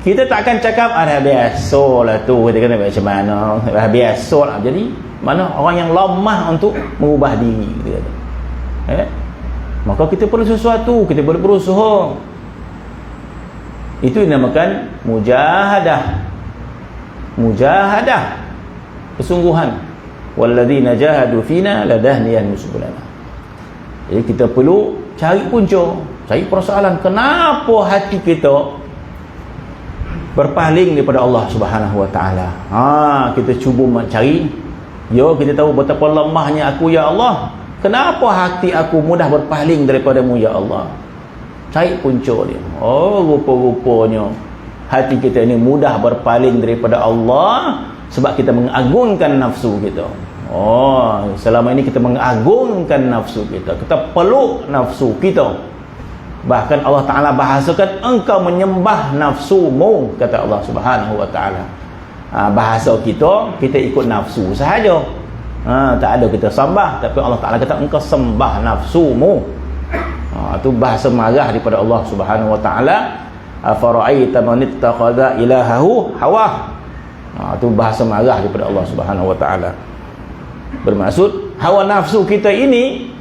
Kita takkan cakap dah biasalah tu, kita kena macam mana, dah biasalah. Jadi mana orang yang lemah untuk mengubah diri, kita kata. Maka kita perlu sesuatu, kita perlu berusaha. Itu dinamakan mujahadah. Mujahadah, kesungguhan. Walladzina jahadu fina ladahniyahum subulana. Jadi kita perlu cari punca, cari persoalan kenapa hati kita berpaling daripada Allah Subhanahu wa taala. Kita cuba mencari. Kita tahu betapa lemahnya aku ya Allah. Kenapa hati aku mudah berpaling daripadamu ya Allah? Cari punca dia. Rupa-rupanya hati kita ini mudah berpaling daripada Allah sebab kita mengagungkan nafsu kita. Selama ini kita mengagungkan nafsu kita. Kita peluk nafsu kita. Bahkan Allah Ta'ala bahasakan engkau menyembah nafsumu, kata Allah Subhanahu wa ta'ala. Bahasa kita ikut nafsu sahaja. Tak ada kita sembah, tapi Allah Ta'ala kata engkau sembah nafsumu. Itu bahasa marah daripada Allah Subhanahu wa ta'ala. Afara'aita man ittakhadha ilahahu hawah. Itu bahasa marah daripada Allah Subhanahu wa ta'ala. Bermaksud hawa nafsu kita ini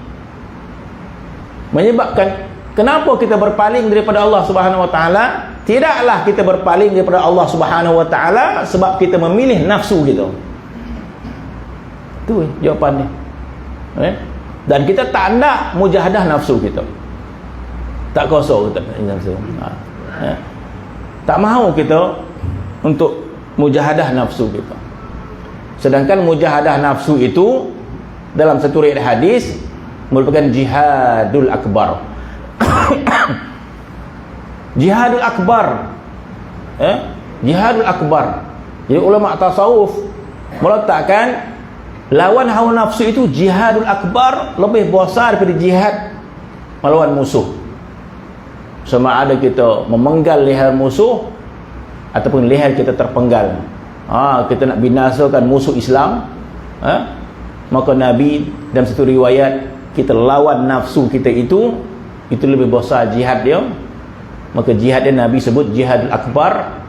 menyebabkan kenapa kita berpaling daripada Allah Subhanahu wa taala? Tidaklah kita berpaling daripada Allah Subhanahu wa taala sebab kita memilih nafsu kita. Itu jawapannya. Dan kita tak nak mujahadah nafsu kita. Tak kosong kita nafsu. Tak mahu kita untuk mujahadah nafsu kita. Sedangkan mujahadah nafsu itu dalam satu riwayat hadis merupakan jihadul akbar. Jihadul akbar. Jihadul akbar. Jadi ulama tasawuf meletakkan lawan hawa nafsu itu jihadul akbar, lebih besar daripada jihad melawan musuh. Sama ada kita memenggal leher musuh ataupun leher kita terpenggal. Kita nak binasakan musuh Islam, maka Nabi dalam satu riwayat kita lawan nafsu kita itu lebih besar jihad dia. Maka jihad dia Nabi sebut jihadul akbar.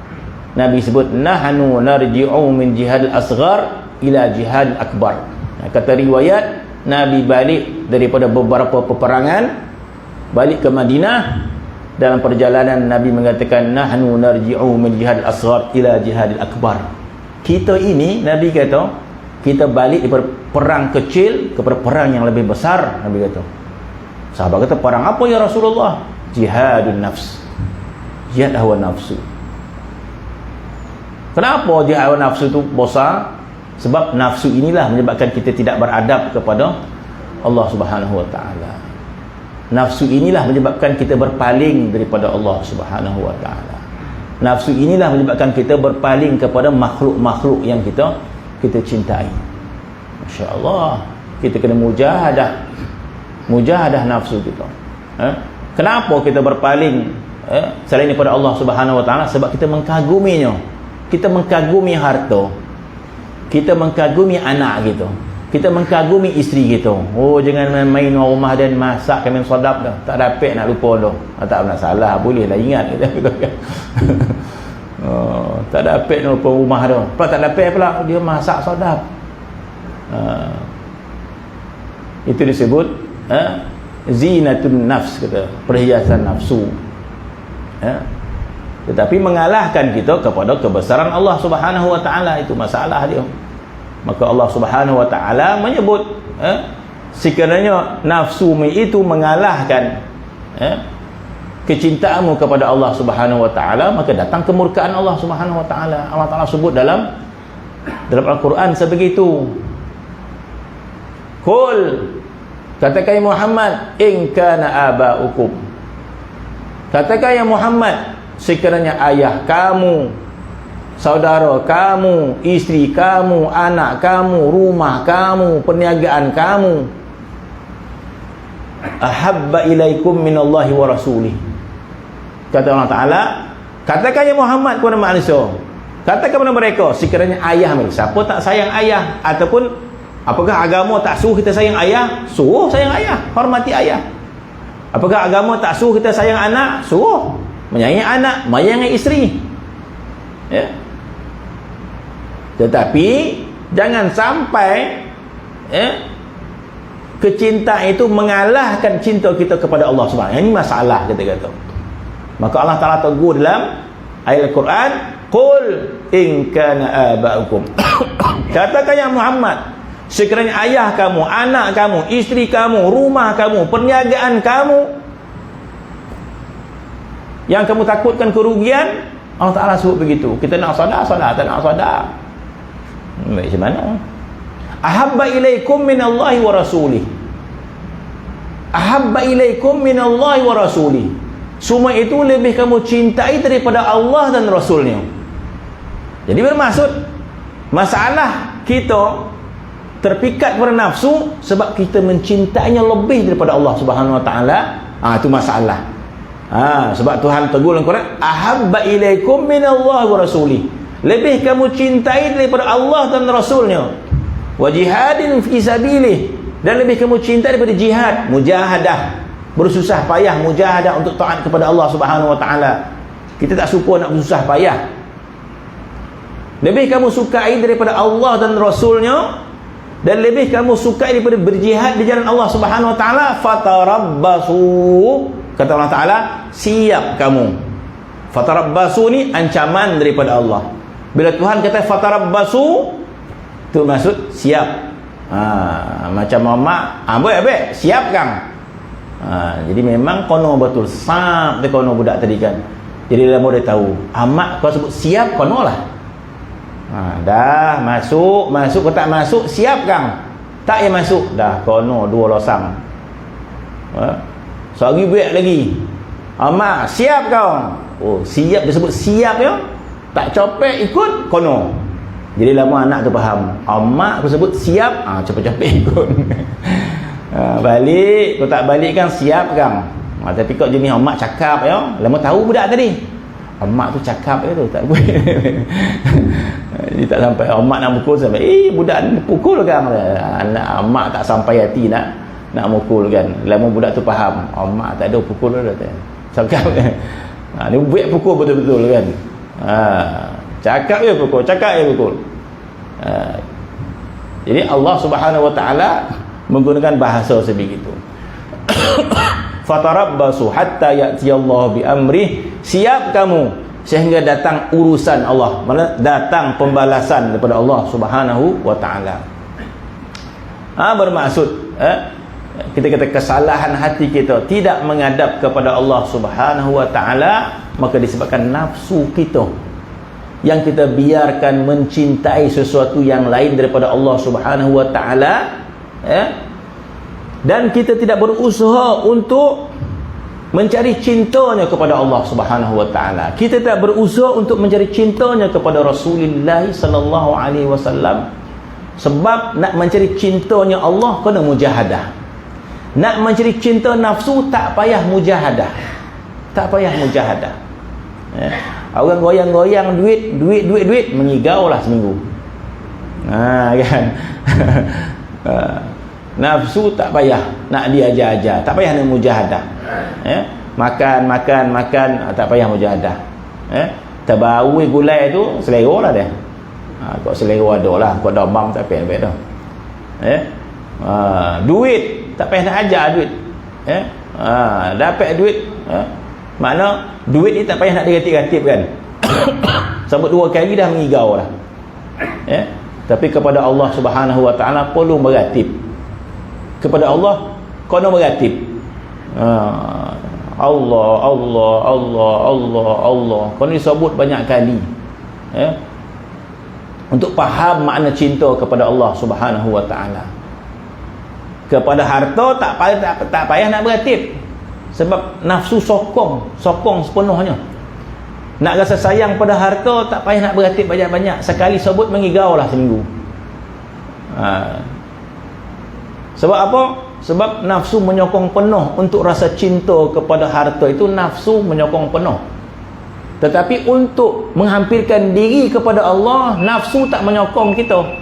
Nabi sebut nahnu narji'u min jihadil asghar ila jihadil akbar. Kata riwayat, Nabi balik daripada beberapa peperangan, balik ke Madinah. Dalam perjalanan Nabi mengatakan nahnu narji'u min jihadil asghar ila jihadil akbar. Kita ini, Nabi kata, kita balik daripada perang kecil kepada perang yang lebih besar. Nabi kata. Sahabat kata, perang apa ya Rasulullah? Jihadun nafs. Jihad hawa nafsu. Kenapa jihad hawa nafsu itu besar? Sebab nafsu inilah menyebabkan kita tidak beradab kepada Allah Subhanahu wa ta'ala. Nafsu inilah menyebabkan kita berpaling daripada Allah Subhanahu wa ta'ala. Nafsu inilah menyebabkan kita berpaling kepada makhluk-makhluk yang kita cintai. Masya Allah. Kita kena mujahadah nafsu kita. Kenapa kita berpaling selain daripada Allah Subhanahu wa ta'ala? Sebab kita mengkaguminya. Kita mengkagumi harta, kita mengkagumi anak kita, kita mengkagumi isteri kita. Jangan main rumah dan masak kami sedap dah, tak dapat nak lupa dah. Tak nak salah, boleh lah ingat kita. Tak dapat nak lupa rumah dah. Pula tak dapat pula dia masak sedap. Itu disebut zinatun nafs, kata, perhiasan nafsu. Tetapi mengalahkan kita kepada kebesaran Allah Subhanahu wa ta'ala, itu masalah dia. Maka Allah Subhanahu wa ta'ala menyebut sekiranya nafsumu itu mengalahkan kecintaanmu kepada Allah Subhanahu wa ta'ala, maka datang kemurkaan Allah Subhanahu wa ta'ala. Allah Ta'ala sebut dalam Al-Quran sebegitu. Qul, katakan ya Muhammad, in kana aba'ukum, katakan ya Muhammad, sekiranya ayah kamu, saudara kamu, isteri kamu, anak kamu, rumah kamu, perniagaan kamu, ahabba ilaikum minallahi wa rasulih, kata Allah Ta'ala, katakan ya Muhammad kepada manusia, katakan kepada mereka, sekiranya ayah mereka, siapa tak sayang ayah? Ataupun apakah agama tak suruh kita sayang ayah? Suruh sayang ayah, hormati ayah. Apakah agama tak suruh kita sayang anak? Suruh menyayangi anak, menyayangi isteri. Ya. Tetapi jangan sampai kecintaan itu mengalahkan cinta kita kepada Allah Subhanahu. Ini masalah kita kata. Maka Allah Taala tegur dalam ayat Al-Quran, qul in kana aba'ukum. Katakan ya Muhammad, sekiranya ayah kamu, anak kamu, isteri kamu, rumah kamu, perniagaan kamu yang kamu takutkan kerugian, Allah Ta'ala sebut begitu. Kita nak sedar, tak nak sedar. Baik, macam mana? Ahabba ilaikum minallahi wa rasulih. Ahabba ilaikum minallahi wa rasulih. Semua itu lebih kamu cintai daripada Allah dan Rasulnya. Jadi bermaksud masalah kita terpikat pada nafsu sebab kita mencintainya lebih daripada Allah Subhanahu Wa Taala. Itu masalah. Sebab Tuhan tegur dalam Quran, ahabba ilaikum minallahi wa rasulih. Lebih kamu cintai daripada Allah dan Rasulnya. Wa jihadin fi sabilih, dan lebih kamu cintai daripada jihad, mujahadah, bersusah payah, mujahadah untuk taat kepada Allah Subhanahu Wa Taala. Kita tak suka nak bersusah payah. Lebih kamu sukai daripada Allah dan Rasulnya, dan lebih kamu sukai daripada berjihad di jalan Allah Subhanahu Wa Taala. Fatarabbasu, kata Allah Taala, siap kamu. Fatarabbasu ni ancaman daripada Allah. Bila Tuhan kata fatarabbasu, tu maksud siap. Macam mamak, abek siap kang. Jadi memang kono betul sap dia kono budak tadi kan. Jadi lama dia tahu, amak kau sebut siap kono lah. Dah masuk kau tak masuk, siap kang. Tak yang masuk, dah kono dua losang. Sehari buat lagi. Amak siap kau. Oh, siap dia sebut siap ya. Tak copek ikut kono. Jadi lama anak tu faham. Amak aku sebut siap, cepet-cepet ikut. Balik, kau tak balik kan siap kang. Tapi kau jenis amak cakap ya. Lama tahu budak tadi. Amak tu cakap je tu, tak boleh. Jadi tak sampai amak nak pukul sampai budak ni pukul kang. Anak amak tak sampai hati nak mukul kan. Lama budak tu faham. Amak tak ada pukul dah tu. Cakap. Ni buat pukul betul-betul kan. Cakap je pukul, jadi Allah Subhanahu Wa Taala menggunakan bahasa sebegitu. Fatarabbasu hatta ya'ti Allah bi amrih. Siap kamu sehingga datang urusan Allah, mana datang pembalasan daripada Allah Subhanahu Wa Taala. Bermaksud kita kata kesalahan hati kita tidak menghadap kepada Allah Subhanahu Wa Taala, maka disebabkan nafsu kita yang kita biarkan mencintai sesuatu yang lain daripada Allah Subhanahu Wa Taala, dan kita tidak berusaha untuk mencari cintanya kepada Allah Subhanahu Wa Taala. Kita tidak berusaha untuk mencari cintanya kepada Rasulullah sallallahu alaihi wasallam. Sebab nak mencari cintanya Allah kena mujahadah. Nak mencari cinta nafsu tak payah mujahadah. Tak payah mujahadah. Orang goyang-goyang duit mengigau lah seminggu. Kan. Nafsu tak payah nak diajar-ajar, tak payah nak mujahadah. Makan tak payah mujahadah. Terbaui gulai tu selera lah dia. Kau selera ada lah, kau domam tak payah dah. Duit tak payah nak ajar duit. Dapat duit, makna duit ni tak payah nak diratip-ratip kan. Sebab dua kali dah mengigau lah. Tapi kepada Allah Subhanahu Wa Taala perlu meratip. Kepada Allah kena meratip. Allah kau ni sebut banyak kali, untuk faham makna cinta kepada Allah Subhanahu Wa Taala. Kepada harta tak payah nak beratip, sebab nafsu sokong sepenuhnya. Nak rasa sayang pada harta tak payah nak beratip banyak-banyak, sekali sebut mengigau lah seminggu. Sebab apa? Sebab nafsu menyokong penuh untuk rasa cinta kepada harta itu, nafsu menyokong penuh. Tetapi untuk menghampirkan diri kepada Allah, nafsu tak menyokong kita.